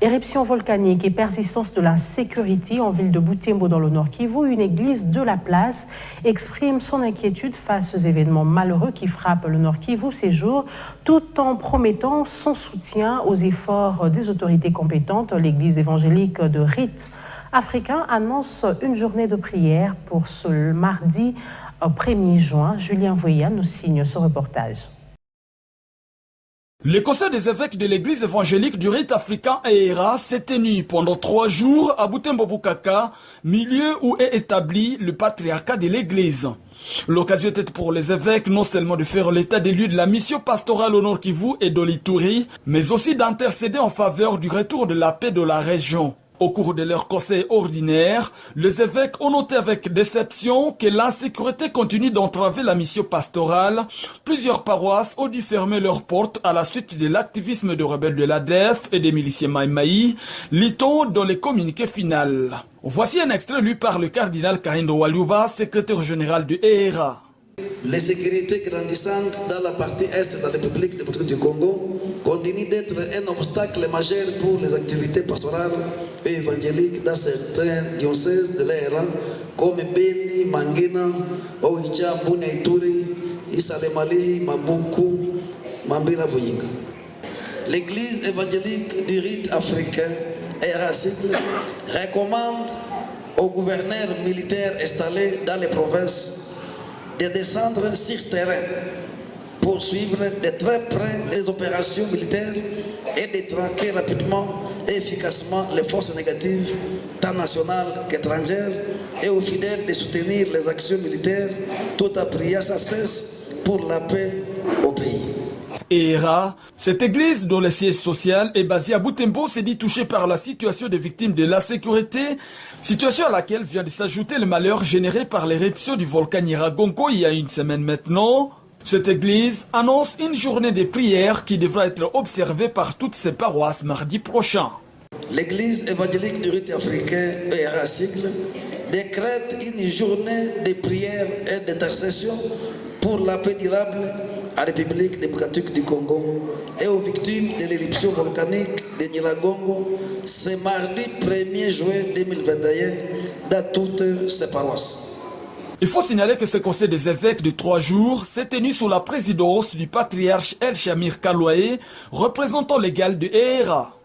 Éruption volcanique et persistance de l'insécurité en ville de Butembo dans le Nord Kivu, une église de la place exprime son inquiétude face aux événements malheureux qui frappent le Nord Kivu ces jours, tout en promettant son soutien aux efforts des autorités compétentes. L'église évangélique de Rite africain annonce une journée de prière pour ce mardi 1er juin. Julien Voya nous signe ce reportage. Le conseil des évêques de l'église évangélique du rite africain ERA s'est tenu pendant 3 jours à Butembo-Bukaka, milieu où est établi le patriarcat de l'église. L'occasion était pour les évêques non seulement de faire l'état des lieux de la mission pastorale au Nord Kivu et d'Olituri, mais aussi d'intercéder en faveur du retour de la paix de la région. Au cours de leur conseil ordinaire, les évêques ont noté avec déception que l'insécurité continue d'entraver la mission pastorale. Plusieurs paroisses ont dû fermer leurs portes à la suite de l'activisme de rebelles de l'ADF et des miliciens Maïmaï, lit-on dans les communiqués finaux. Voici un extrait lu par le cardinal Kahindo Waluba, secrétaire général du ERA. L'insécurité grandissante dans la partie est de la République démocratique du Congo continue d'être un obstacle majeur pour les activités pastorales et évangéliques dans certains diocèses de l'ERA comme Beni, Mangina, Oicha, Bunia Ituri, Isalemali, Mabuku, Mambila Vuyinga. L'église évangélique du rite africain, ERA Cycle, recommande aux gouverneurs militaires installés dans les provinces de descendre sur terrain pour suivre de très près les opérations militaires et de traquer rapidement et efficacement les forces négatives, tant nationales qu'étrangères, et aux fidèles de soutenir les actions militaires, tout à prier sans cesse pour la paix au pays. ERA, cette église dont le siège social est basé à Butembo, s'est dit touchée par la situation des victimes de l'insécurité, situation à laquelle vient de s'ajouter le malheur généré par l'éruption du volcan Nyiragongo il y a une semaine maintenant. Cette église annonce une journée de prière qui devra être observée par toutes ses paroisses mardi prochain. L'église évangélique du rite africain ERA Cycle décrète une journée de prière et d'intercession pour la paix durable à la République démocratique du Congo et aux victimes de l'éruption volcanique de Nyiragongo ce mardi 1er juin 2021 dans toutes ces paroisses. Il faut signaler que ce conseil des évêques de 3 jours s'est tenu sous la présidence du patriarche El Shamir Kalouaé, représentant légal de ERA.